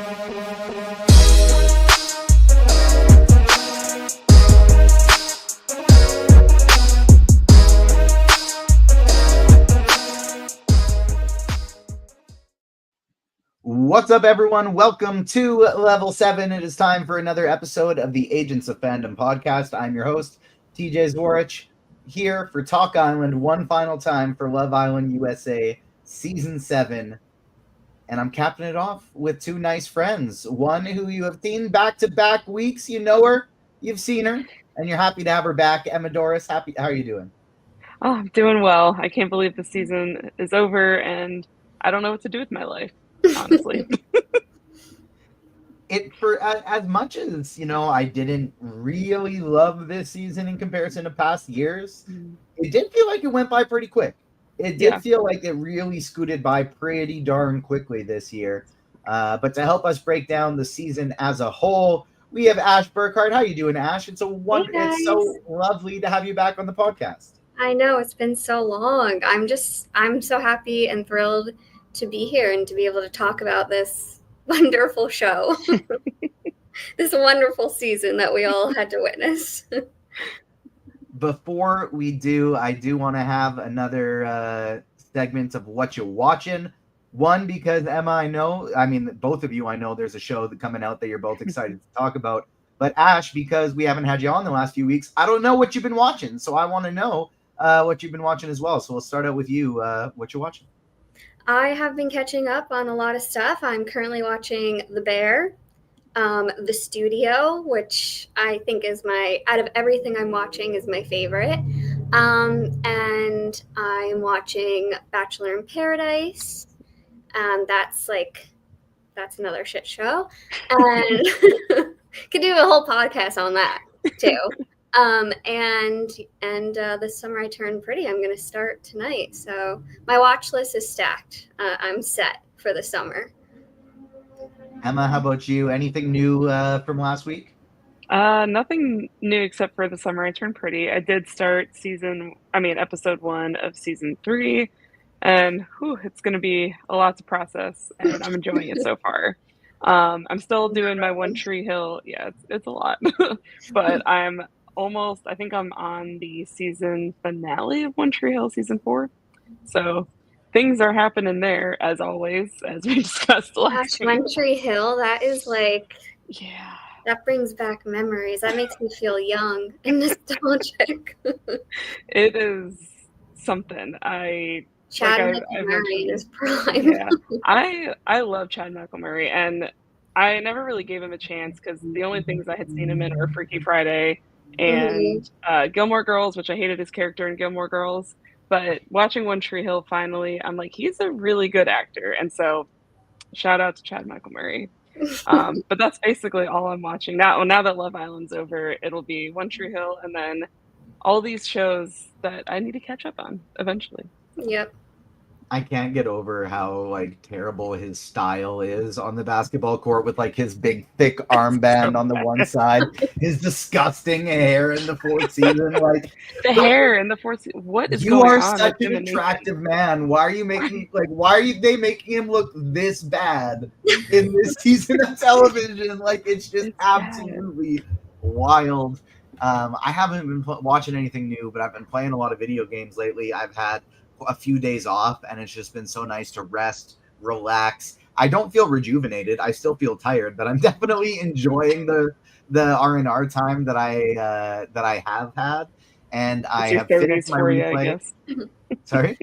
What's up, everyone? Welcome to Level 7. It is time for another episode of the Agents of Fandom podcast. I'm your host, TJ Zwarych, here for Talk Island one final time for Love Island USA Season 7. And I'm capping it off with two nice friends. One who you have seen back-to-back weeks. You know her, you've seen her, and you're happy to have her back. Emma Dorris, how are you doing? Oh, I'm doing well. I can't believe the season is over, and I don't know what to do with my life, honestly. As much as, I didn't really love this season in comparison to past years, it did feel like it went by pretty quick. It did feel like it really scooted by pretty darn quickly this year. But to help us break down the season as a whole, we have Ash Burkhardt. How you doing, Ash? It's so lovely to have you back on the podcast. I know, it's been so long. I'm so happy and thrilled to be here and to be able to talk about this wonderful show. This wonderful season that we all had to witness. Before we do, I do want to have another segment of Whatcha, Watchin. One, because Emma, both of you, I know there's a show coming out that you're both excited to talk about. But Ash, because we haven't had you on the last few weeks, I don't know what you've been watching. So I want to know what you've been watching as well. So we'll start out with you. What you're watching? I have been catching up on a lot of stuff. I'm currently watching The Bear, The Studio, which I think is out of everything I'm watching, is my favorite. And I'm watching Bachelor in Paradise. That's another shit show. And could do a whole podcast on that too. And this summer I turned pretty. I'm going to start tonight. So my watch list is stacked. I'm set for the summer. Emma, how about you? Anything new from last week? Nothing new except for the summer I turned pretty. I did start episode 1 of season 3, and it's going to be a lot to process, and I'm enjoying it so far. I'm still doing my One Tree Hill. Yeah, it's a lot, but I think I'm on the season finale of One Tree Hill season 4. So things are happening there, as always, as we discussed last week. One Tree Hill, that is that brings back memories. That makes me feel young and nostalgic. It is something. Chad McElmurray in his prime. Yeah, I love Chad McElmurray, and I never really gave him a chance because the only things I had seen him in were Freaky Friday and Gilmore Girls, which I hated his character in Gilmore Girls. But watching One Tree Hill, finally, I'm like, he's a really good actor. And so shout out to Chad McElmurray. But that's basically all I'm watching. Now that Love Island's over, it'll be One Tree Hill and then all these shows that I need to catch up on eventually. Yep. I can't get over how terrible his style is on the basketball court with his big thick armband on the one side, his disgusting hair in the fourth season. The hair in the fourth season. What is going on? You are such an attractive man. Why are you making why are they making him look this bad in this season of television? It's just absolutely wild. I haven't been watching anything new, but I've been playing a lot of video games lately. I've had a few days off, and it's just been so nice to rest, relax. I don't feel rejuvenated. I still feel tired, but I'm definitely enjoying the R&R time that I have had. And I have finished my replay. I guess. Sorry?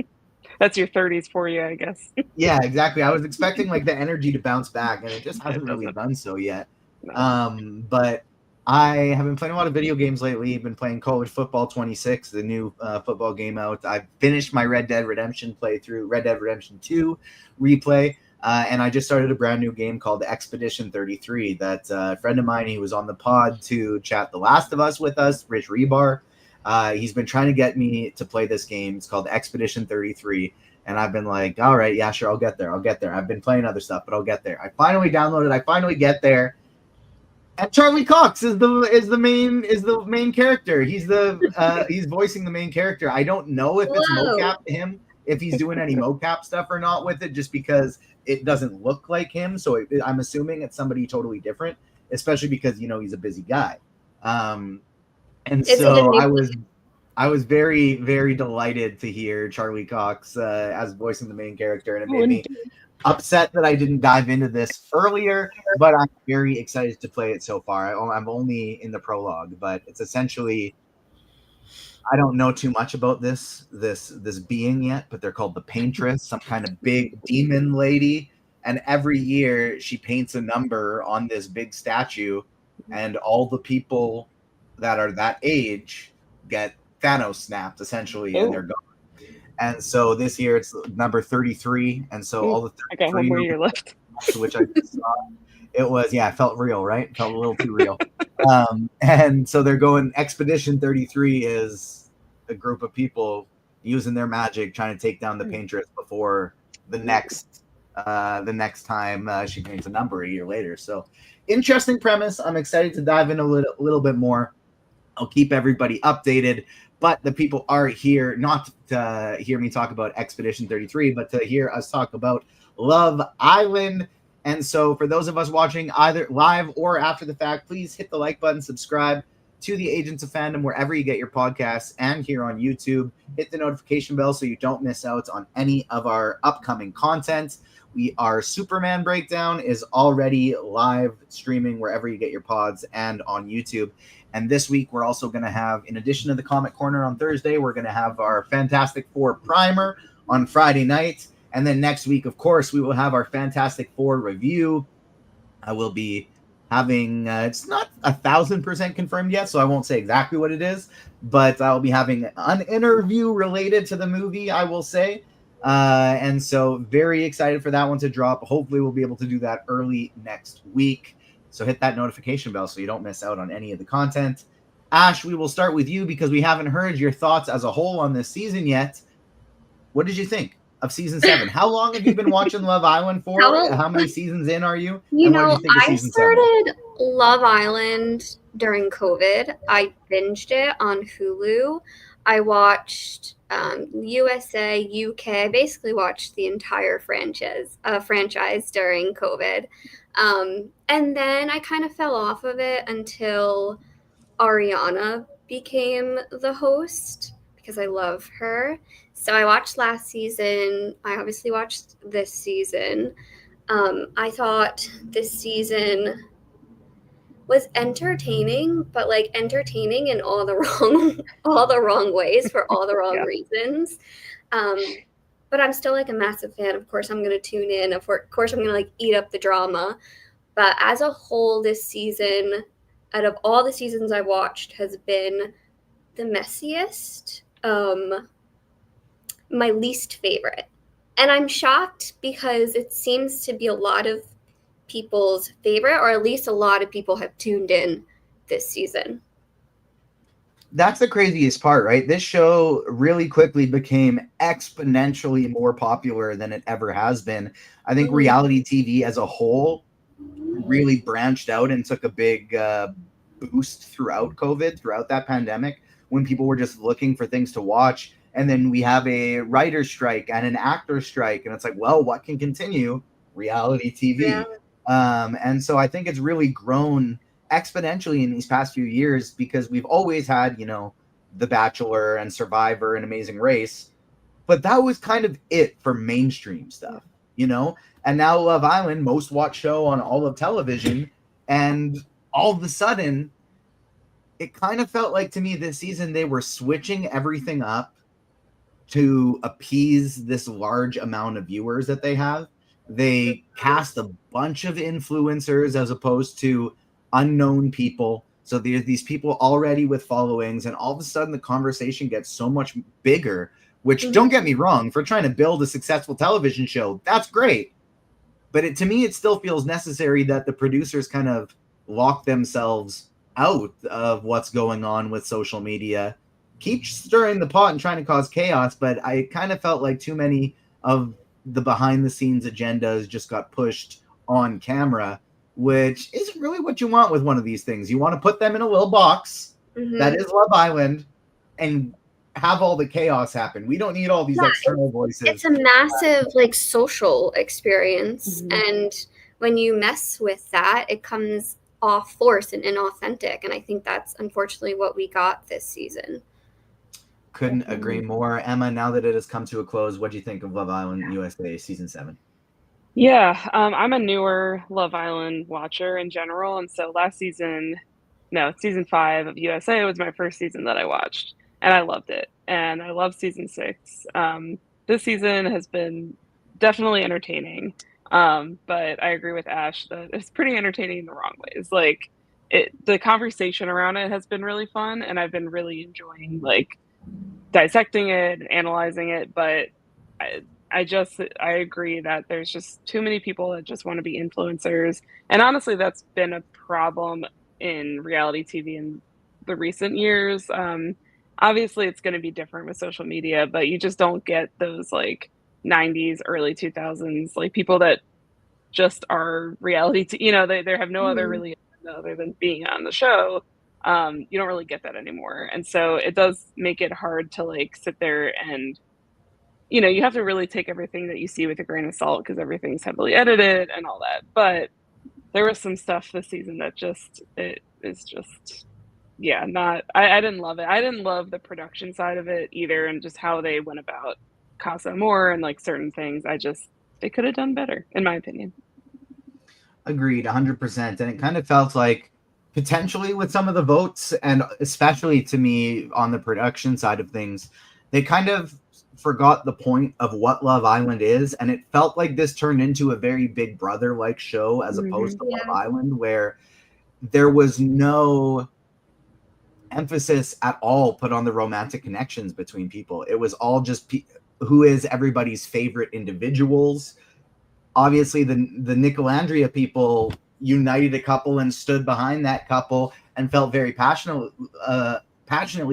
That's your 30s for you, I guess. Yeah, exactly. I was expecting the energy to bounce back, and it just hasn't really done so yet. No. But I have been playing a lot of video games lately. I've been playing College Football 26, the new football game out. I've finished my Red Dead Redemption playthrough, Red Dead Redemption 2 replay, and I just started a brand new game called Expedition 33 that a friend of mine, he was on the pod to chat The Last of Us with us, Rich Rebar. He's been trying to get me to play this game. It's called Expedition 33, and I've been like, all right, yeah, sure, I'll get there. I've been playing other stuff, but I'll get there. I finally downloaded. I finally get there. And Charlie Cox is the main character. He's he's voicing the main character. I don't know if it's mocap to him, if he's doing any mocap stuff or not with it, just because it doesn't look like him. So I'm assuming it's somebody totally different, especially because, you know, he's a busy guy. And Is so I was very, very delighted to hear Charlie Cox as voicing the main character, and it made me upset that I didn't dive into this earlier, but I'm very excited to play it so far. I'm only in the prologue, but it's essentially, I don't know too much about this being yet, but they're called the Paintress, some kind of big demon lady, and every year she paints a number on this big statue, and all the people that are that age get Thanos snapped essentially, and they're gone. And so this year it's number 33, and so all the 33 I got one more year left, which I just saw. It was, yeah, it felt real, right? It felt a little too real. And so they're going, Expedition 33 is a group of people using their magic trying to take down the Paintress before the next time she paints a number a year later. So interesting premise. I'm excited to dive in a little bit more. I'll keep everybody updated, but the people are here not to hear me talk about Expedition 33, but to hear us talk about Love Island. And so for those of us watching either live or after the fact, please hit the like button, subscribe to the Agents of Fandom wherever you get your podcasts, and here on YouTube. Hit the notification bell so you don't miss out on any of our upcoming content. Our Superman breakdown is already live streaming wherever you get your pods and on YouTube. And this week, we're also going to have, in addition to the Comic Corner on Thursday, we're going to have our Fantastic Four primer on Friday night. And then next week, of course, we will have our Fantastic Four review. I will be having, it's not 1,000% confirmed yet, so I won't say exactly what it is, but I'll be having an interview related to the movie, I will say. And so very excited for that one to drop. Hopefully we'll be able to do that early next week. So hit that notification bell so you don't miss out on any of the content. Ash, we will start with you because we haven't heard your thoughts as a whole on this season yet. What did you think of season 7? How long have you been watching Love Island for? How many seasons in are you? You know, I started Love Island during COVID. I binged it on Hulu. I watched USA, UK. I basically watched the entire franchise during COVID. And then I kind of fell off of it until Ariana became the host because I love her. So I watched last season. I obviously watched this season. I thought this season was entertaining, but like entertaining in all the wrong ways for all the wrong reasons. But I'm still like a massive fan. Of course, I'm going to tune in. Of course, I'm going to like eat up the drama. But as a whole, this season, out of all the seasons I've watched, has been the messiest. My least favorite. And I'm shocked because it seems to be a lot of people's favorite, or at least a lot of people have tuned in this season. That's the craziest part, right? This show really quickly became exponentially more popular than it ever has been. I think reality TV as a whole really branched out and took a big boost throughout COVID, throughout that pandemic, when people were just looking for things to watch. And then we have a writer's strike and an actor's strike. And it's like, well, what can continue? Reality TV. Yeah. And so I think it's really grown exponentially in these past few years because we've always had, you know, The Bachelor and Survivor and Amazing Race. But that was kind of it for mainstream stuff, you know? And now Love Island, most watched show on all of television. And all of a sudden, it kind of felt like to me this season they were switching everything up to appease this large amount of viewers that they have. They cast a bunch of influencers as opposed to unknown people. So there's these people already with followings, and all of a sudden the conversation gets so much bigger, which don't get me wrong, for trying to build a successful television show, that's great. But to me, it still feels necessary that the producers kind of lock themselves out of what's going on with social media, keep stirring the pot and trying to cause chaos. But I kind of felt like too many of the behind the scenes agendas just got pushed on camera, which isn't really what you want with one of these things. You want to put them in a little box that is Love Island and have all the chaos happen. We don't need all these external voices. It's a massive social experience, and when you mess with that, it comes off forced and inauthentic. And I think that's unfortunately what we got this season. Couldn't agree more. Emma, now that it has come to a close, what do you think of Love Island USA season 7? Yeah, I'm a newer Love Island watcher in general, and so season 5 of USA was my first season that I watched, and I loved it. And I love season 6. This season has been definitely entertaining, but I agree with Ash that it's pretty entertaining in the wrong ways. The conversation around it has been really fun, and I've been really enjoying dissecting it and analyzing it, but I agree that there's just too many people that just want to be influencers. And honestly, that's been a problem in reality TV in the recent years. Obviously, it's going to be different with social media, but you just don't get those 90s, early 2000s, people that just are reality. They have no other really other than being on the show. You don't really get that anymore. And so it does make it hard to sit there and you have to really take everything that you see with a grain of salt because everything's heavily edited and all that. But there was some stuff this season that I didn't love it. I didn't love the production side of it either, and just how they went about Casa Amor and certain things. They could have done better, in my opinion. Agreed, 100%. And it kind of felt like potentially with some of the votes, and especially to me on the production side of things, they kind of forgot the point of what Love Island is, and it felt like this turned into a very Big Brother-like show as opposed to Love Island, where there was no emphasis at all put on the romantic connections between people. It was all just who is everybody's favorite individuals. Obviously, the Nicolandria people united a couple and stood behind that couple and felt very passionately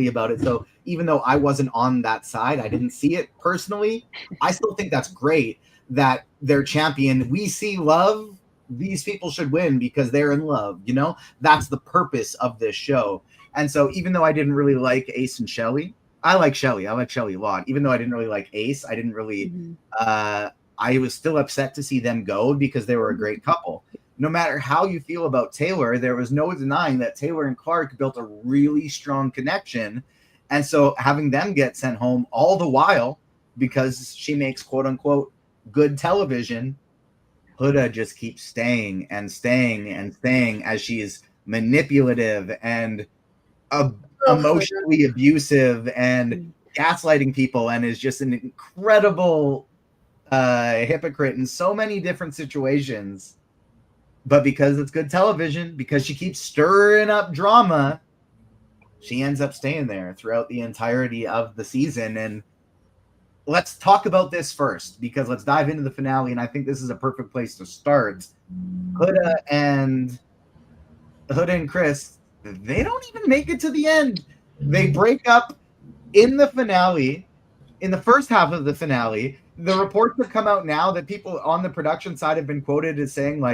about it. So even though I wasn't on that side, I didn't see it personally. I still think that's great that their champion, we see love, these people should win because they're in love. That's the purpose of this show. And so even though I didn't really like Ace and Chelley, I like Chelley. I like Chelley a lot. Even though I didn't really like Ace, I didn't really, I was still upset to see them go because they were a great couple. No matter how you feel about Taylor, there was no denying that Taylor and Clark built a really strong connection. And so having them get sent home all the while because she makes quote unquote good television, Huda just keeps staying and staying and staying as she is manipulative and emotionally abusive and gaslighting people, and is just an incredible hypocrite in so many different situations. But because it's good television, because she keeps stirring up drama, she ends up staying there throughout the entirety of the season. And let's talk about this first, because let's dive into the finale. And I think this is a perfect place to start. Huda and Chris, they don't even make it to the end. They break up in the finale, in the first half of the finale. The reports have come out now that people on the production side have been quoted as saying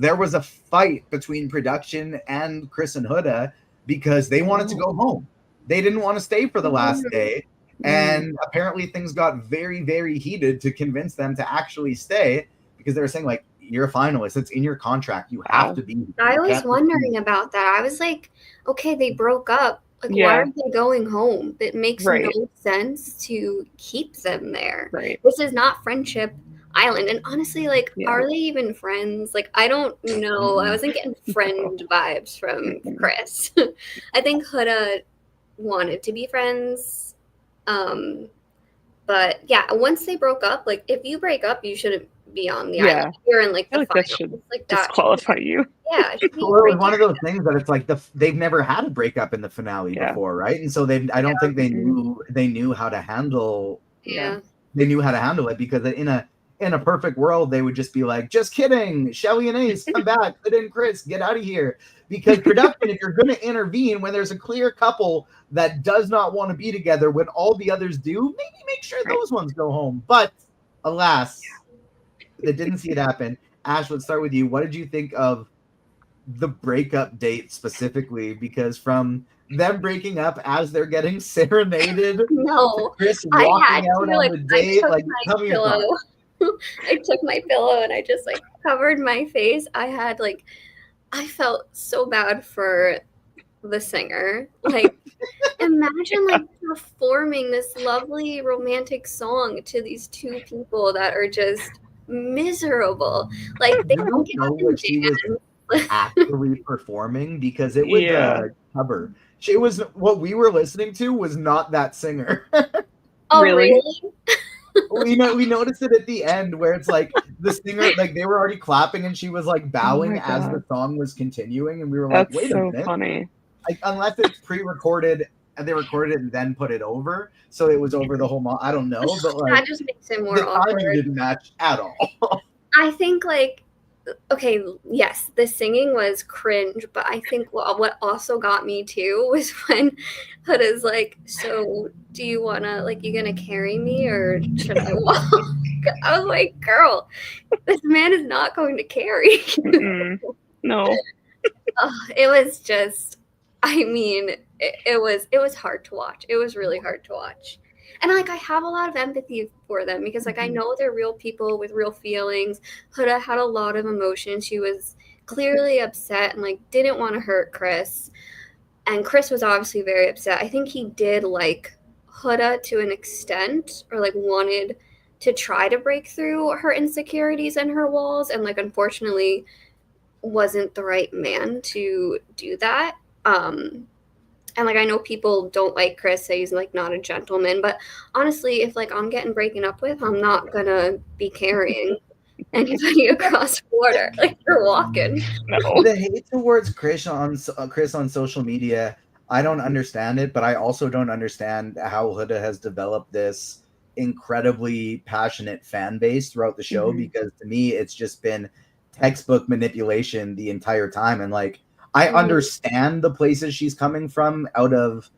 there was a fight between production and Chris and Huda because they wanted to go home. They didn't want to stay for the last day. And apparently things got very, very heated to convince them to actually stay because they were saying, you're a finalist. It's in your contract. You have to be. I was wondering about that. I was like, okay, they broke up. Why are they going home? It makes no sense to keep them there. Right. This is not Friendship Island. And honestly, are they even friends? I don't know. I wasn't getting friend vibes from Chris. I think Huda wanted to be friends. But yeah, once they broke up, if you break up, you shouldn't be on the island. You're in the finals. That should disqualify you. Yeah. It's one of those things that it's they've never had a breakup in the finale before, right? And so I don't think they knew how to handle. Yeah. They knew how to handle it because in a perfect world, they would just be like, just kidding. Chelley and Ace, come back. Huda and Chris, get out of here. Because production, if you're going to intervene when there's a clear couple that does not want to be together when all the others do, maybe make sure those ones go home. But alas, they didn't see it happen. Ash, let's start with you. What did you think of the breakup date specifically? Because from them breaking up as they're getting serenaded. No, Chris I walking had out to, on like, the I date. took Like, my tell me your pillow. thoughts. I took my pillow and I just like covered my face. I felt so bad for the singer. Like, imagine like performing this lovely romantic song to these two people that are just miserable. Like, they You don't don't get know up what and she was dance. actually performing because it was Yeah. a cover. She was what we were listening to was not that singer. Oh, Really? We noticed it at the end where it's like the singer, like they were already clapping and she was like bowing my as the God. song was continuing, and we were like, That's wait a so minute. funny. Like, unless it's pre-recorded and they recorded it and then put it over, so it was over the whole I don't know, but like That just makes it more the timing awkward. didn't match at all. I think like, okay, yes, the singing was cringe, but I think what also got me too was when Huda's like, so do you wanna, like, you gonna carry me or should I walk? I was like, girl, this man is not going to carry you. No. It was just, I mean, it was hard to watch. It was really hard to watch. And like I have a lot of empathy for them because like I know they're real people with real feelings. Huda had a lot of emotion. She was clearly upset and like didn't want to hurt Chris. And Chris was obviously very upset. I think he did like Huda to an extent, or like wanted to try to break through her insecurities and her walls, and like unfortunately wasn't the right man to do that. And like I know people don't like Chris, say he's like not a gentleman, but honestly, if like I'm getting breaking up with, I'm not gonna be carrying anybody across border. Like, you're walking. No. The hate towards Chris on social media, I don't understand it, but I also don't understand how Huda has developed this incredibly passionate fan base throughout the show, because to me it's just been textbook manipulation the entire time. And like I understand the places she's coming from out of,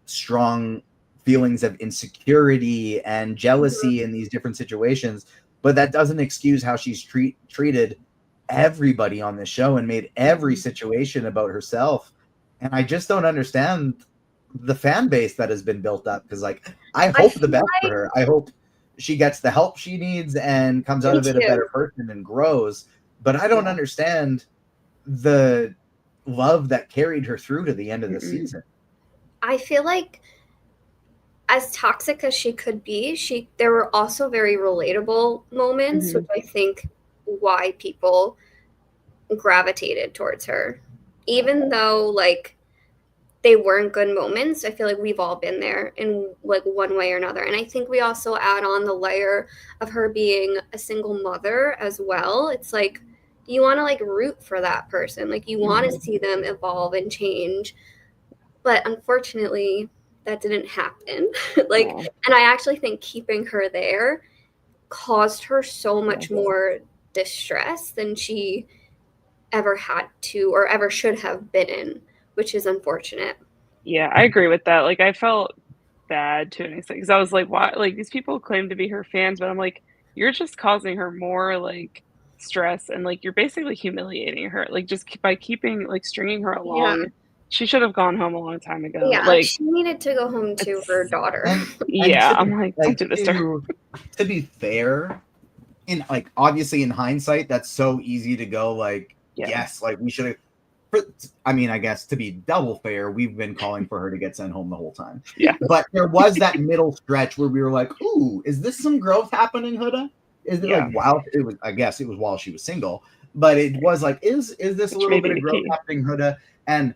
strong feelings of insecurity and jealousy in these different situations, but that doesn't excuse how she's treated everybody on this show and made every situation about herself. And I just don't understand the fan base that has been built up, because like I hope the best for her. I hope she gets the help she needs and comes out of it a better person and grows. But I don't understand the love that carried her through to the end of the season. I feel like as toxic as she could be, there were also very relatable moments, which I think why people gravitated towards her. Even though like they weren't good moments, I feel like we've all been there in like one way or another. And I think we also add on the layer of her being a single mother as well. It's like you want to like root for that person. Like you want to see them evolve and change. But unfortunately, that didn't happen. And I actually think keeping her there caused her so much more distress than she ever had to or ever should have been in, which is unfortunate. Yeah, I agree with that. Like, I felt bad to an extent because I was like, why? Like, these people claim to be her fans, but I'm like, you're just causing her more like stress and like you're basically humiliating her. Like, just by keeping like stringing her along, she should have gone home a long time ago. Yeah, like she needed to go home to her daughter. I'm like, don't do this to her. To be fair, in like obviously in hindsight, that's so easy to go like, yes, like we should have. I mean, I guess to be double fair, we've been calling for her to get sent home the whole time. Yeah. But there was that middle stretch where we were like, ooh, is this some growth happening, Huda? Is it like while it was, I guess it was while she was single, but it was like, is this a little bit of growth happening, Huda? And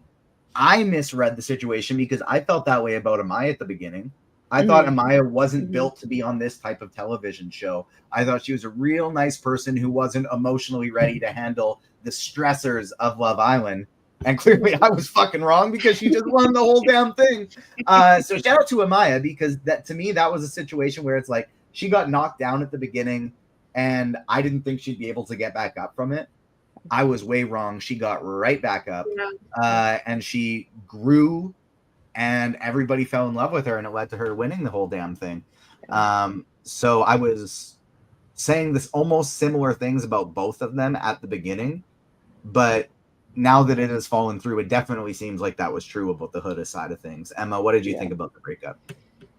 I misread the situation because I felt that way about Amaya at the beginning. I thought Amaya wasn't built to be on this type of television show. I thought she was a real nice person who wasn't emotionally ready to handle the stressors of Love Island. And clearly I was fucking wrong because she just won the whole damn thing. So shout out to Amaya, because that to me, that was a situation where it's like she got knocked down at the beginning and I didn't think she'd be able to get back up from it. I was way wrong. She got right back up and she grew and everybody fell in love with her and it led to her winning the whole damn thing. So I was saying this almost similar things about both of them at the beginning, but now that it has fallen through, it definitely seems like that was true about the Huda side of things. Emma, what did you think about the breakup?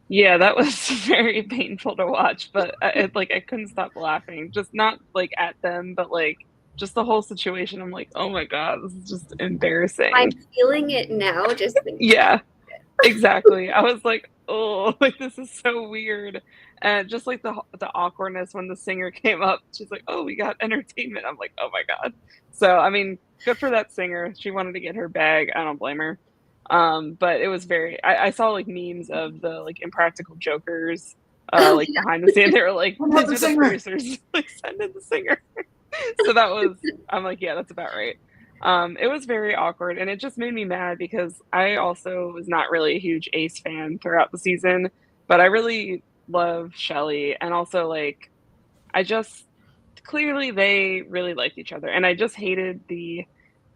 Yeah, that was very painful to watch, but I couldn't stop laughing. Just not like at them, but like just the whole situation. I'm like, oh my God, this is just embarrassing. I'm feeling it now. Just yeah, exactly. I was like, oh, like this is so weird. And just like the awkwardness when the singer came up, she's like, oh, we got entertainment. I'm like, oh my God. So, I mean, good for that singer. She wanted to get her bag. I don't blame her. But it was very, I saw like memes of the like impractical jokers, like behind the scene. They were like, these are the producers, like send in the singer. So that was, I'm like, yeah, that's about right. It was very awkward, and it just made me mad because I also was not really a huge Ace fan throughout the season, but I really love Chelley, and also like I just clearly they really liked each other, and I just hated the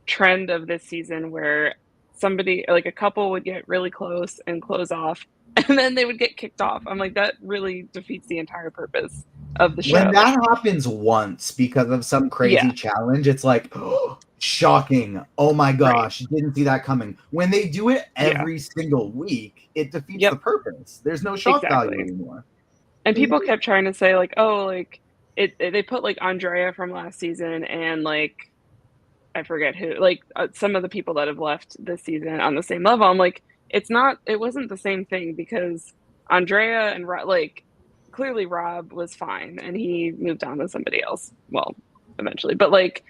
trend of this season where somebody like a couple would get really close and close off, and then they would get kicked off. I'm like, that really defeats the entire purpose of the show. When that happens once because of some crazy challenge, it's like, oh, shocking. Oh my gosh, didn't see that coming. When they do it every single week, it defeats the purpose. There's no shock value anymore. And people kept trying to say like, oh, like they put like Andrea from last season and like I forget who, like some of the people that have left this season on the same level. I'm like, it wasn't the same thing because Andrea and like clearly Rob was fine and he moved on to somebody else. Well, eventually, but like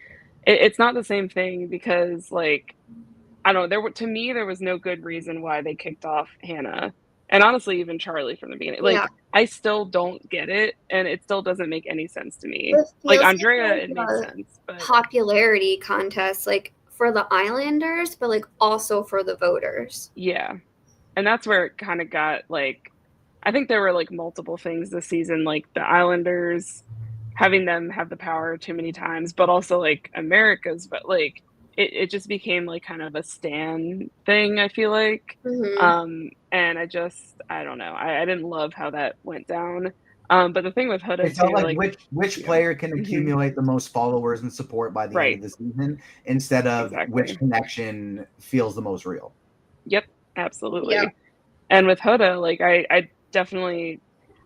it's not the same thing because like I don't know. To me there was no good reason why they kicked off Hannah and honestly even Charlie from the beginning. Like I still don't get it, and it still doesn't make any sense to me. Like Andrea, it makes sense, but popularity contest like for the Islanders, but like also for the voters. Yeah, and that's where it kind of got like. I think there were like multiple things this season, like the Islanders having them have the power too many times, but also like America's, but like it just became like kind of a stan thing, I feel like. And I don't know. I didn't love how that went down. But the thing with Huda it's all like which player can accumulate the most followers and support by the end of the season instead of which connection feels the most real. Yep, absolutely. Yep. And with Huda, like I definitely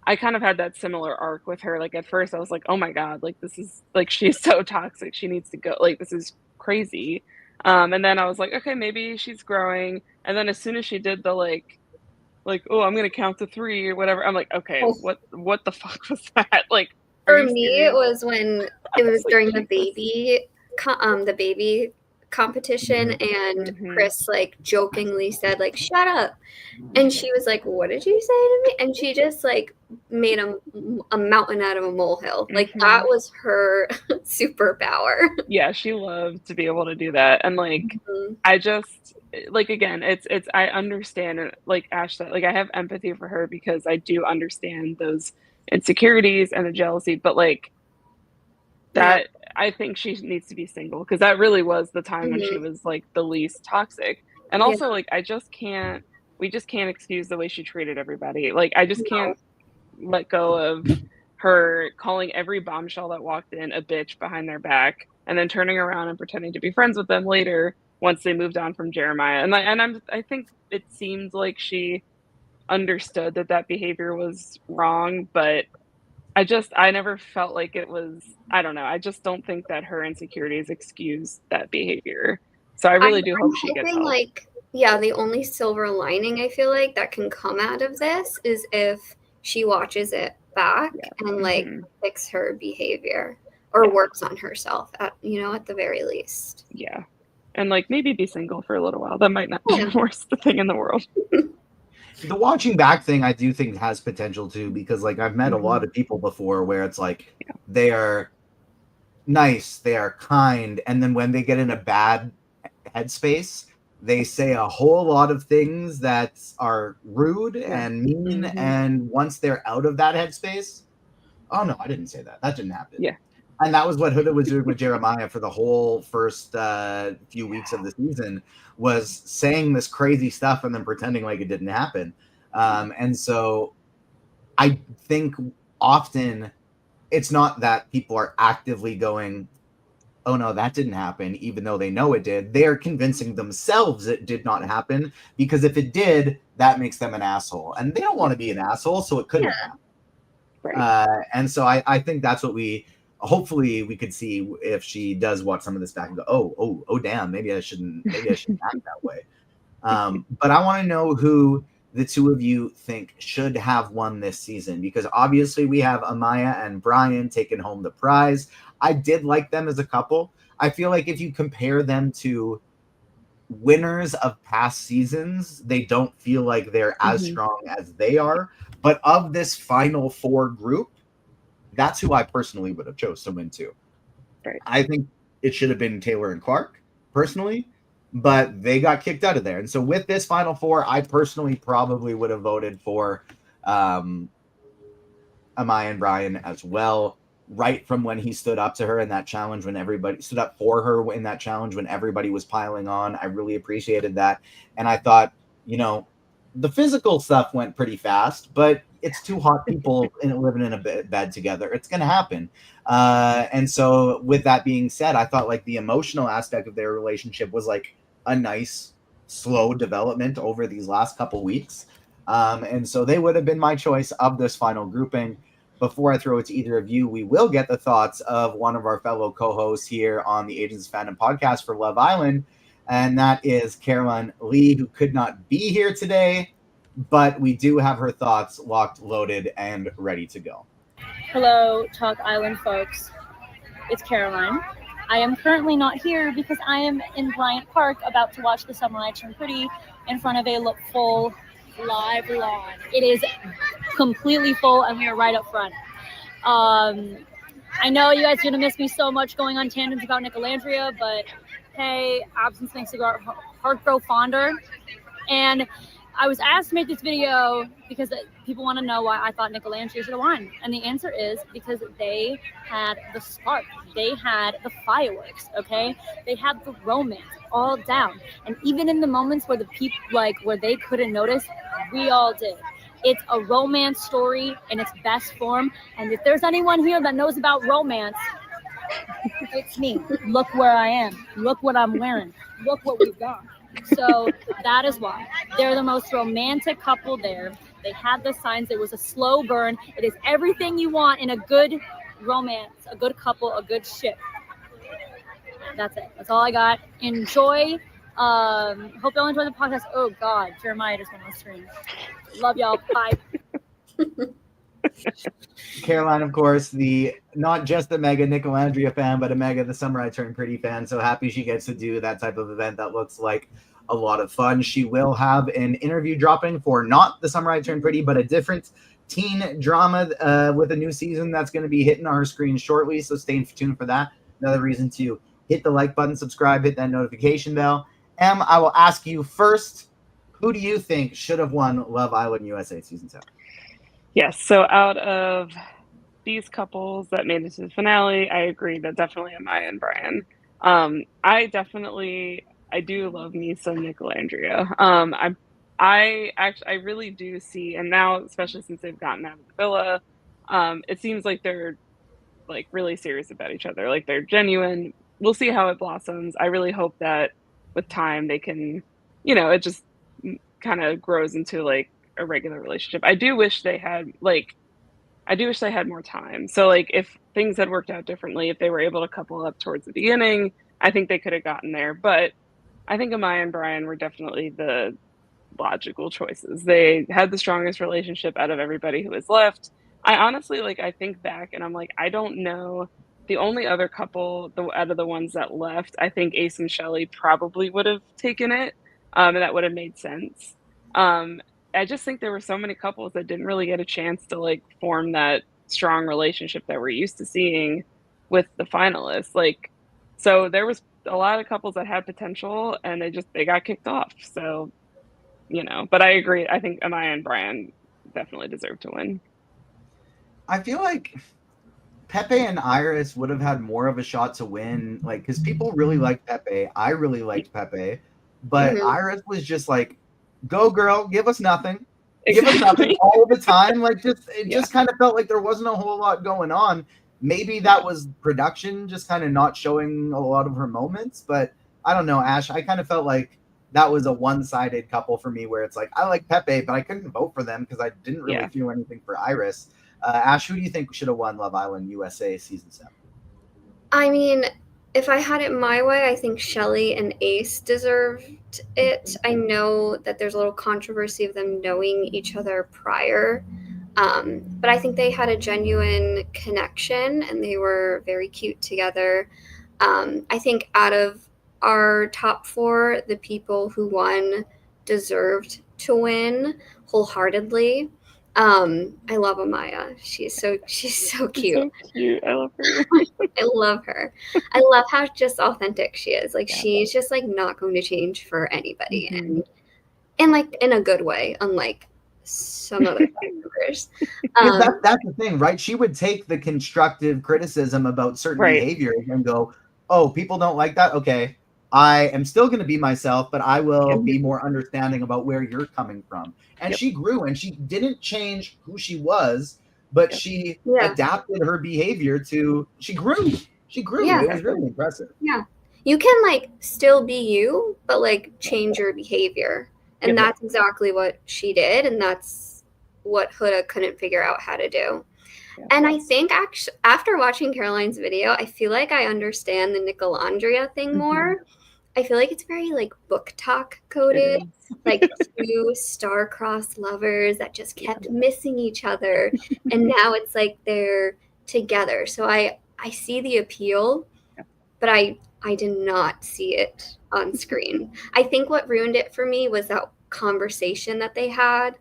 I kind of had that similar arc with her. Like at first I was like, oh my God, like this is like she's so toxic. She needs to go. Like this is crazy. And then I was like, okay, maybe she's growing. And then as soon as she did the like, oh, I'm gonna count to 3 or whatever, I'm like, okay, what the fuck was that? Like for me, serious? It was when it was like, during the baby competition, and Chris like jokingly said like, shut up, and she was like, what did you say to me? And she just like made a mountain out of a molehill. Like that was her superpower. Yeah, she loved to be able to do that. And like I just like again, it's I understand, like Ash said, like I have empathy for her because I do understand those insecurities and the jealousy, but like that I think she needs to be single because that really was the time when she was like the least toxic. And also like we just can't excuse the way she treated everybody. Like I just can't let go of her calling every bombshell that walked in a bitch behind their back and then turning around and pretending to be friends with them later once they moved on from Jeremiah. And I think it seems like she understood that behavior was wrong, but I never felt like it was, I don't know. I just don't think that her insecurities excuse that behavior. So I really do hope she gets help. Like, yeah, the only silver lining I feel like that can come out of this is if she watches it back and like fix her behavior or works on herself at the very least. Yeah. And like maybe be single for a little while. That might not be the worst thing in the world. The watching back thing I do think has potential too, because like I've met a lot of people before where it's like they are nice, they are kind, and then when they get in a bad headspace, they say a whole lot of things that are rude and mean, and once they're out of that headspace, oh no, I didn't say that. That didn't happen. Yeah. And that was what Huda was doing with Jeremiah for the whole first few weeks of the season, was saying this crazy stuff and then pretending like it didn't happen. And so I think often it's not that people are actively going, oh no, that didn't happen, even though they know it did. They are convincing themselves it did not happen, because if it did, that makes them an asshole. And they don't want to be an asshole, so it couldn't happen. Right. And so I think that's what hopefully we could see if she does watch some of this back and go, oh damn, maybe I shouldn't act that way. But I want to know who the two of you think should have won this season, because obviously we have Amaya and Bryan taking home the prize. I did like them as a couple. I feel like if you compare them to winners of past seasons, they don't feel like they're as strong as they are. But of this final four group, that's who I personally would have chose to win too. Right. I think it should have been Taylor and Clark, personally, but they got kicked out of there. And so with this final four, I personally probably would have voted for Amaya and Bryan as well, right from when he stood up to her in that challenge, when everybody stood up for her in that challenge, when everybody was piling on. I really appreciated that. And I thought, the physical stuff went pretty fast, but it's two hot people living in a bed together. It's going to happen. And so with that being said, I thought like the emotional aspect of their relationship was like a nice, slow development over these last couple weeks. And so they would have been my choice of this final grouping. Before I throw it to either of you, we will get the thoughts of one of our fellow co-hosts here on the Agents of Fandom podcast for Love Island, and that is Caroline Lee, who could not be here today, but we do have her thoughts locked, loaded, and ready to go. Hello, Talk Island folks. It's Caroline. I am currently not here because I am in Bryant Park about to watch the Summer I Turn Pretty in front of a full live lawn. It is completely full and we are right up front. I know you guys are going to miss me so much going on tangents about Nicolandria, but hey, absence makes the heart grow fonder. And I was asked to make this video because people want to know why I thought Nicolandria should have won. And the answer is because they had the spark. They had the fireworks, okay? They had the romance all down. And even in the moments where the people, where they couldn't notice, we all did. It's a romance story in its best form. And if there's anyone here that knows about romance, it's me. Look where I am. Look what I'm wearing. Look what we've got. So that is why they're the most romantic couple there. They had the signs. It was a slow burn. It is everything you want in a good romance, a good couple, a good ship. That's it. That's all I got. Enjoy. Hope y'all enjoy the podcast. Oh God, Jeremiah just went on stream. Love y'all. Bye. Caroline, of course, not just a mega Nicolandria fan, but a mega The Summer I Turned Pretty fan. So happy she gets to do that type of event. That looks like a lot of fun. She will have an interview dropping for not The Summer I Turned Pretty, but a different teen drama with a new season that's going to be hitting our screen shortly. So stay tuned for that. Another reason to hit the like button, subscribe, hit that notification bell. Em, I will ask you first, who do you think should have won Love Island USA Season 7? Yes, so out of these couples that made it to the finale, I agree that definitely Amaya and Bryan. I do love me some Nicolandria. I really do see, and now especially since they've gotten out of the villa, it seems like they're like really serious about each other. Like they're genuine. We'll see how it blossoms. I really hope that with time they can, it just kind of grows into like a regular relationship. I do wish they had more time. So like if things had worked out differently, if they were able to couple up towards the beginning, I think they could have gotten there. But I think Amaya and Bryan were definitely the logical choices. They had the strongest relationship out of everybody who was left. I honestly, I think back and I'm like, I don't know. The only other couple out of the ones that left, I think Ace and Chelley probably would have taken it. And that would have made sense. I just think there were so many couples that didn't really get a chance to form that strong relationship that we're used to seeing with the finalists. So there was a lot of couples that had potential and they got kicked off. So, but I agree. I think Amaya and Bryan definitely deserve to win. I feel like Pepe and Iris would have had more of a shot to win, because people really liked Pepe. I really liked Pepe, but Iris was just go girl, give us nothing. Give us nothing all the time. Just kind of felt like there wasn't a whole lot going on. maybe that was production just kind of not showing a lot of her moments, but I don't know, Ash. I kind of felt like that was a one-sided couple for me, where it's like I like Pepe, but I couldn't vote for them because I didn't really feel anything for Iris. Ash, who do you think should have won Love Island USA season 7? I mean, if I had it my way, I think Chelley and Ace deserved it. I know that there's a little controversy of them knowing each other prior, but I think they had a genuine connection and they were very cute together. I think out of our top 4, the people who won deserved to win wholeheartedly. I love Amaya. She's so cute. She's so cute. I love her. I love her. I love how just authentic she is. Like she's just like not going to change for anybody, and like in a good way, unlike some other members. That's the thing, right? She would take the constructive criticism about certain behaviors and go, "Oh, people don't like that. Okay, I am still going to be myself, but I will be more understanding about where you're coming from." And she grew, and she didn't change who she was, but she adapted her behavior to. She grew. She grew. Yeah. It was really impressive. Yeah, you can like still be you, but like change your behavior, and that's exactly what she did, and that's what Huda couldn't figure out how to do. And I think actually, after watching Caroline's video, I feel like I understand the Nicolandria thing more. I feel like it's very like book talk coded, like 2 star-crossed lovers that just kept missing each other, and now it's like they're together. So I see the appeal, but I did not see it on screen. I think what ruined it for me was that conversation that they had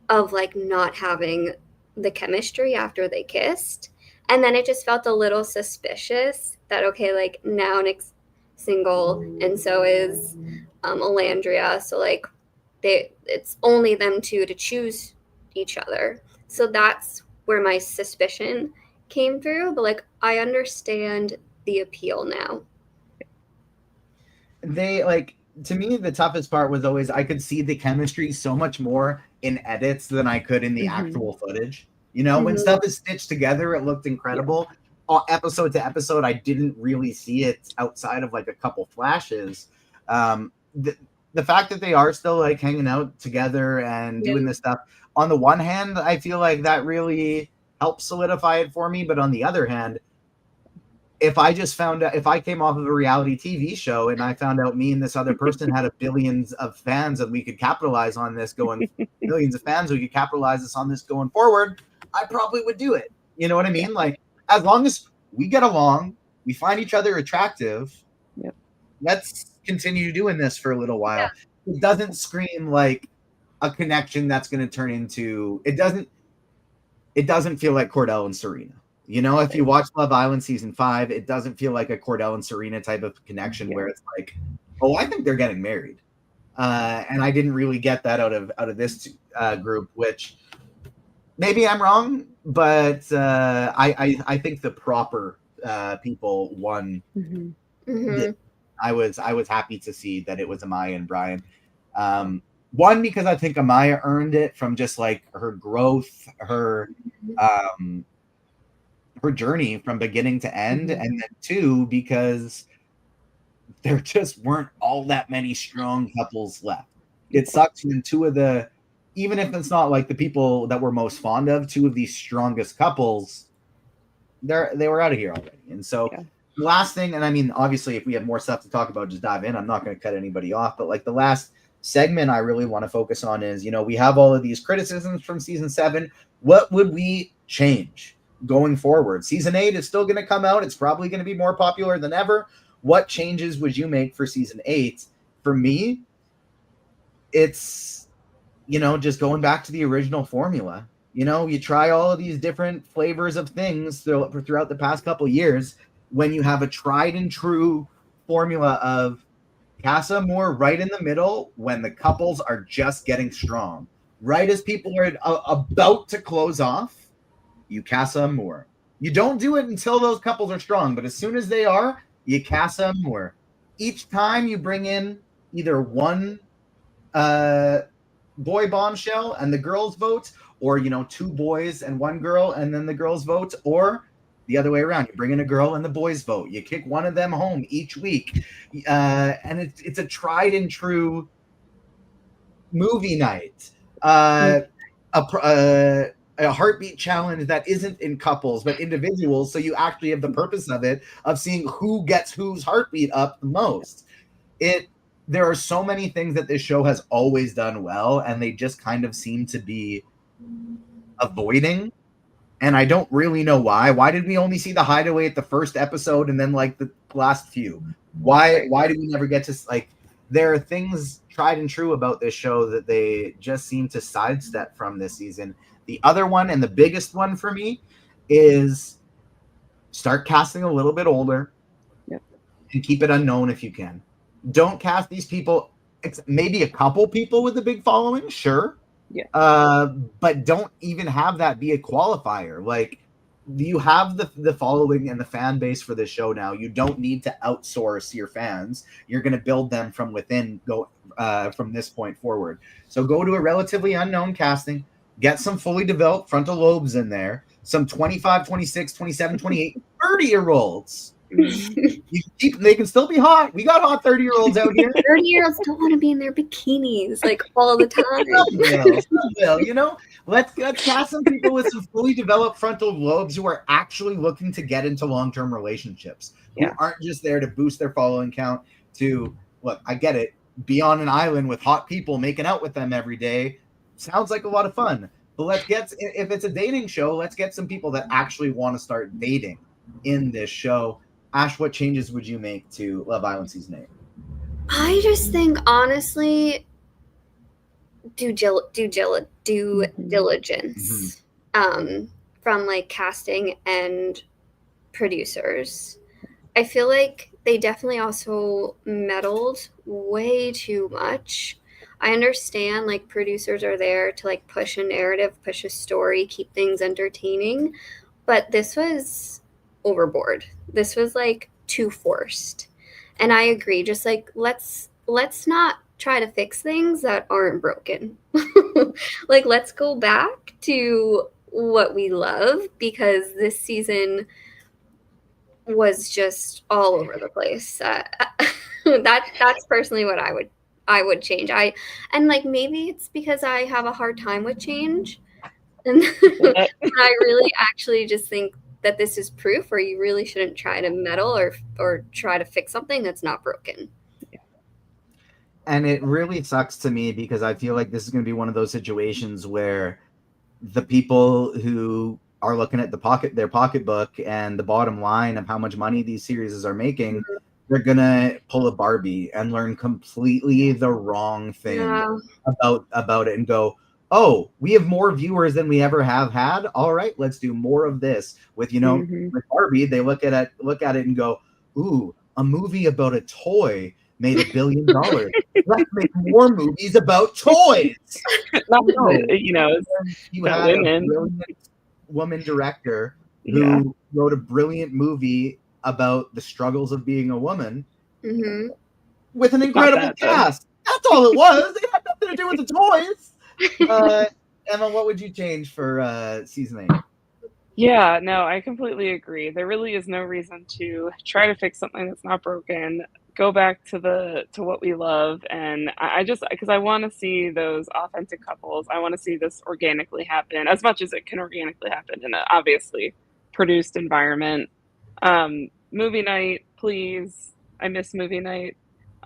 of like not having the chemistry after they kissed, and then it just felt a little suspicious that okay, like now Nick's single and so is Nicolandria, so like it's only them 2 to choose each other. So that's where my suspicion came through, but like I understand the appeal now. They like, to me, the toughest part was always I could see the chemistry so much more in edits than I could in the actual footage. You know, when stuff is stitched together, it looked incredible. Episode to episode, I didn't really see it outside of like a couple flashes. The fact that they are still like hanging out together and doing this stuff, on the one hand, I feel like that really helps solidify it for me. But on the other hand, if I just found out, if I came off of a reality TV show and I found out me and this other person had billions of fans and we could capitalize on this going, millions of fans, we could capitalize on this going forward, I probably would do it. You know what I mean? Like, as long as we get along, we find each other attractive, let's continue doing this for a little while. It doesn't scream like a connection that's going to turn into, it doesn't feel like Cordell and Serena. You know, if you watch Love Island season 5, it doesn't feel like a Cordell and Serena type of connection where it's like, oh, I think they're getting married. And I didn't really get that out of this group, which maybe I'm wrong, but I think the proper people won. I was happy to see that it was Amaya and Bryan. One, because I think Amaya earned it from just like her growth, her journey from beginning to end, and then 2, because there just weren't all that many strong couples left. It sucks when 2 of the, even if it's not like the people that we're most fond of, 2 of these strongest couples, they were out of here already. And so the last thing, and I mean, obviously, if we have more stuff to talk about, just dive in. I'm not going to cut anybody off, but like the last segment I really want to focus on is, you know, we have all of these criticisms from season 7. What would we change going forward? Season 8 is still going to come out. It's probably going to be more popular than ever. What changes would you make for season 8? For me, it's, you know, just going back to the original formula. You know, you try all of these different flavors of things throughout the past couple years. When you have a tried and true formula of Casa Moore right in the middle when the couples are just getting strong, right as people are about to close off, you Casa Moore. You don't do it until those couples are strong, but as soon as they are, you Casa Moore. Each time you bring in either one boy bombshell and the girls vote, or, you know, 2 boys and 1 girl and then the girls vote, or the other way around. You bring in a girl and the boys vote. You kick one of them home each week. And it's a tried and true movie night. A heartbeat challenge that isn't in couples but individuals, so you actually have the purpose of it, of seeing who gets whose heartbeat up the most. There are so many things that this show has always done well, and they just kind of seem to be avoiding. And I don't really know why. Why did we only see the hideaway at the first episode and then like the last few? Why did we never get to, like, there are things tried and true about this show that they just seem to sidestep from this season. The other one, and the biggest one for me, is start casting a little bit older. Yep. And keep it unknown if you can. Don't cast these people, maybe a couple people with a big following, sure. Yeah. But don't even have that be a qualifier. Like, you have the following and the fan base for this show now. You don't need to outsource your fans. You're going to build them from within, from this point forward. So go to a relatively unknown casting, get some fully developed frontal lobes in there, some 25, 26, 27, 28, 30-year-olds. They can still be hot. We got hot 30-year-olds out here. 30-year-olds don't want to be in their bikinis like all the time. Let's cast some people with some fully developed frontal lobes who are actually looking to get into long-term relationships, who aren't just there to boost their following count. To look, I get it. Be on an island with hot people, making out with them every day. Sounds like a lot of fun. But if it's a dating show, let's get some people that actually want to start dating in this show. Ash, what changes would you make to Love Island Season 8? I just think, honestly, due diligence from like casting and producers. I feel like they definitely also meddled way too much. I understand like producers are there to like push a narrative, push a story, keep things entertaining, but this was overboard. This was like too forced. And I agree, just like let's not try to fix things that aren't broken. Like, let's go back to what we love, because this season was just all over the place. That's personally what I would change. And like, maybe it's because I have a hard time with change, and I really actually just think that this is proof where you really shouldn't try to meddle or try to fix something that's not broken. And it really sucks to me, because I feel like this is going to be one of those situations where the people who are looking at their pocketbook and the bottom line of how much money these series are making, they're going to pull a Barbie and learn completely the wrong thing about it and go, oh, we have more viewers than we ever have had. All right, let's do more of this. With with Barbie, they look at it and go, ooh, a movie about a toy made $1 billion. Let's make more movies about toys. You had a brilliant woman director who wrote a brilliant movie about the struggles of being a woman with an incredible cast. That's all it was. It had nothing to do with the toys. Emma, what would you change for season 8? Yeah, no, I completely agree. There really is no reason to try to fix something that's not broken. Go back to what we love, and because I want to see those authentic couples. I want to see this organically happen as much as it can organically happen in an obviously produced environment. Movie night, please. I miss movie night.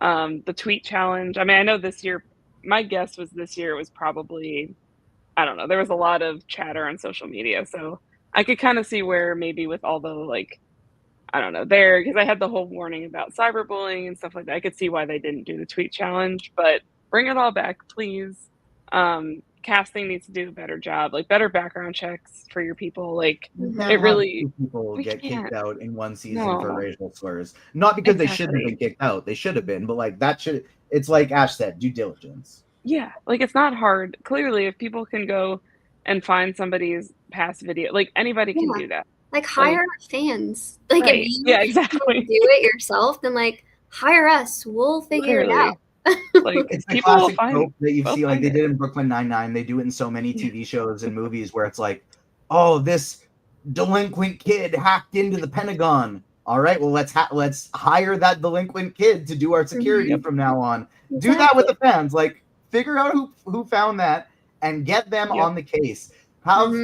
The tweet challenge. I mean, I know this year, my guess was this year it was probably, I don't know, there was a lot of chatter on social media, so I could kind of see where maybe with all the like, I don't know, because I had the whole warning about cyberbullying and stuff like that. I could see why they didn't do the tweet challenge, but bring it all back, please. Casting needs to do a better job, like better background checks for your people. Like, it really, people get kicked out in one season for racial slurs, not because they shouldn't have been kicked out. They should have been, but like it's like Ash said, due diligence. Yeah, like it's not hard. Clearly, if people can go and find somebody's past video, like anybody can do that. Like, hire fans. Like, if you exactly do it yourself, then like hire us. We'll figure it out. Like, it's the classic trope that you see, like they did in Brooklyn Nine-Nine. They do it in so many TV shows and movies where it's like, oh, this delinquent kid hacked into the Pentagon. All right, well, let's hire that delinquent kid to do our security from now on. Exactly. Do that with the fans. Like, figure out who found that and get them on the case. Have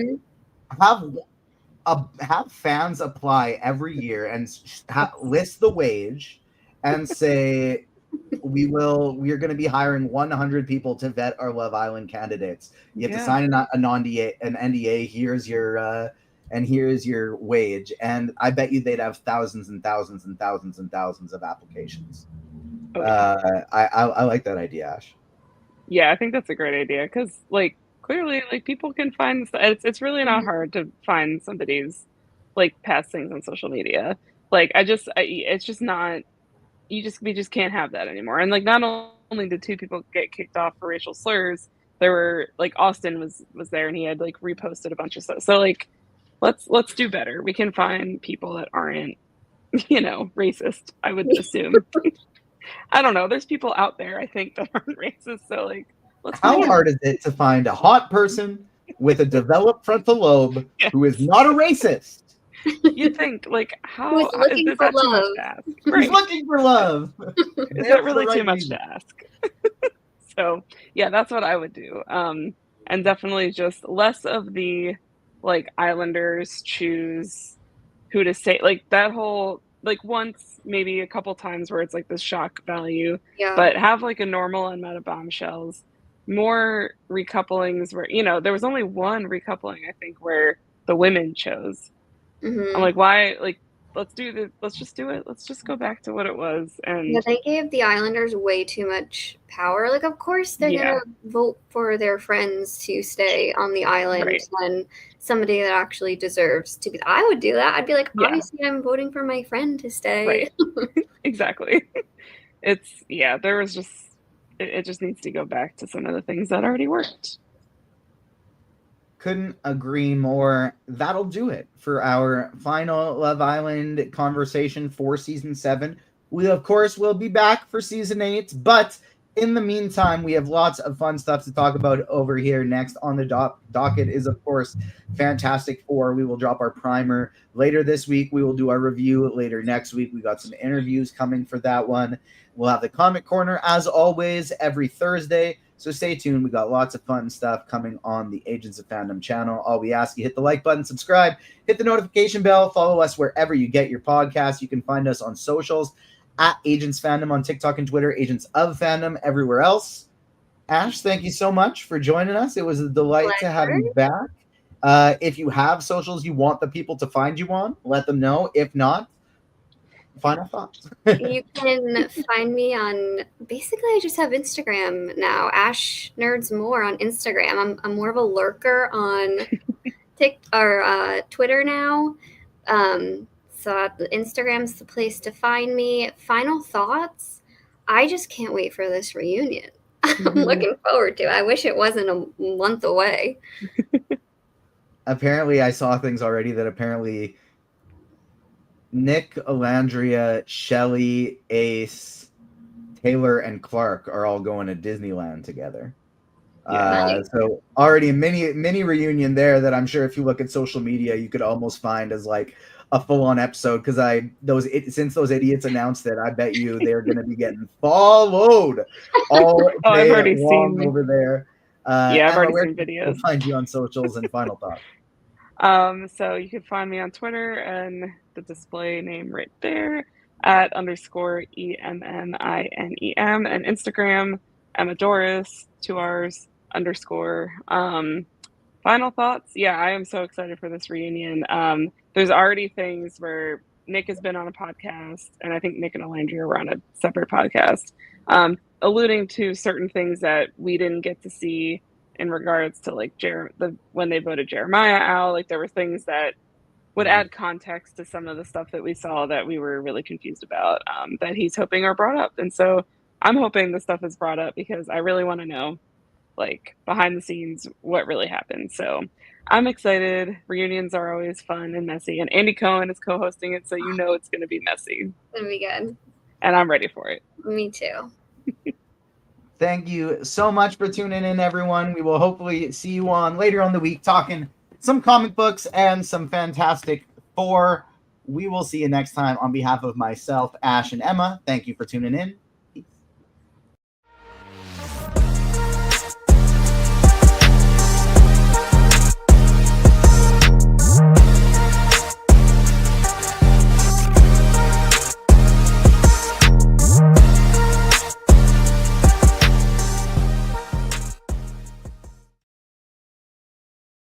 fans apply every year and list the wage and say we are going to be hiring 100 people to vet our Love Island candidates. You have to sign an NDA. Here's your wage. And I bet you they'd have thousands and thousands and thousands and thousands of applications. I like that idea, Ash. Yeah, I think that's a great idea because, like, clearly, like, people can find. It's really not hard to find somebody's like past things on social media. Like, it's just not. We just can't have that anymore. And like, not only did 2 people get kicked off for racial slurs, there were like Austin was there and he had like reposted a bunch of stuff. So like, let's do better. We can find people that aren't, racist, I would assume. I don't know. There's people out there, I think, that aren't racist. So like, how hard is it to find a hot person with a developed frontal lobe who is not a racist? You think, like, how is that too much to ask? Right. Who's looking for love? Is that really too much to ask? So yeah, that's what I would do. And definitely just less of the like Islanders choose who to say, like that whole, like once maybe a couple times where it's like this shock value, but have like a normal amount of bombshells, more recouplings where, there was only one recoupling, I think, where the women chose. I'm like, why? Like, let's just do it. Let's just go back to what it was. And they gave the Islanders way too much power. Like, of course they're gonna vote for their friends to stay on the island when somebody that actually deserves to be. I would do that. I'd be like, obviously, I'm voting for my friend to stay. Right. Exactly. There was just it just needs to go back to some of the things that already worked. Couldn't agree more. That'll do it for our final Love Island conversation for season 7. We, of course, will be back for season 8, but in the meantime, we have lots of fun stuff to talk about over here. Next on the docket is, of course, Fantastic Four. We will drop our primer later this week. We will do our review later next week. We got some interviews coming for that one. We'll have the Comic Corner, as always, every Thursday. So stay tuned. We got lots of fun stuff coming on the Agents of Fandom channel. All we ask you, hit the like button, subscribe, hit the notification bell, follow us wherever you get your podcasts. You can find us on socials at Agents Fandom on TikTok and Twitter, Agents of Fandom everywhere else. Ash, thank you so much for joining us. It was a delight to have you back. If you have socials you want the people to find you on, let them know. If not, final thoughts. You can find me on, basically I just have Instagram now, Ash Nerds More on Instagram. I'm more of a lurker on Twitter now. So Instagram's the place to find me. Final thoughts, I just can't wait for this reunion. I'm looking forward to it. I wish it wasn't a month away. Apparently I saw things already that apparently Nicolandria, Chelley, Ace, Taylor, and Clark are all going to Disneyland together. So already a mini reunion there that I'm sure if you look at social media, you could almost find as like a full-on episode, because since those idiots announced it, I bet you they're going to be getting followed all day I've already seen over there. I've already seen videos. We'll find you on socials and final thoughts. So you can find me on Twitter and the display name right there at _EMMINEM, and Instagram Emma Dorris 2 R's _ final thoughts. I am so excited for this reunion. There's already things where Nick has been on a podcast, and I think Nick and Nicolandria were on a separate podcast, alluding to certain things that we didn't get to see in regards to like when they voted Jeremiah out. Like there were things that would add context to some of the stuff that we saw that we were really confused about, that he's hoping are brought up. And so I'm hoping this stuff is brought up because I really want to know, like, behind the scenes what really happened. So I'm excited. Reunions are always fun and messy, and Andy Cohen is co-hosting it, so you know it's going to be messy. It's going to be good. And I'm ready for it. Me too. Thank you so much for tuning in, everyone. We will hopefully see you on later on the week talking some comic books, and some Fantastic Four. We will see you next time. On behalf of myself, Ash, and Emma, thank you for tuning in.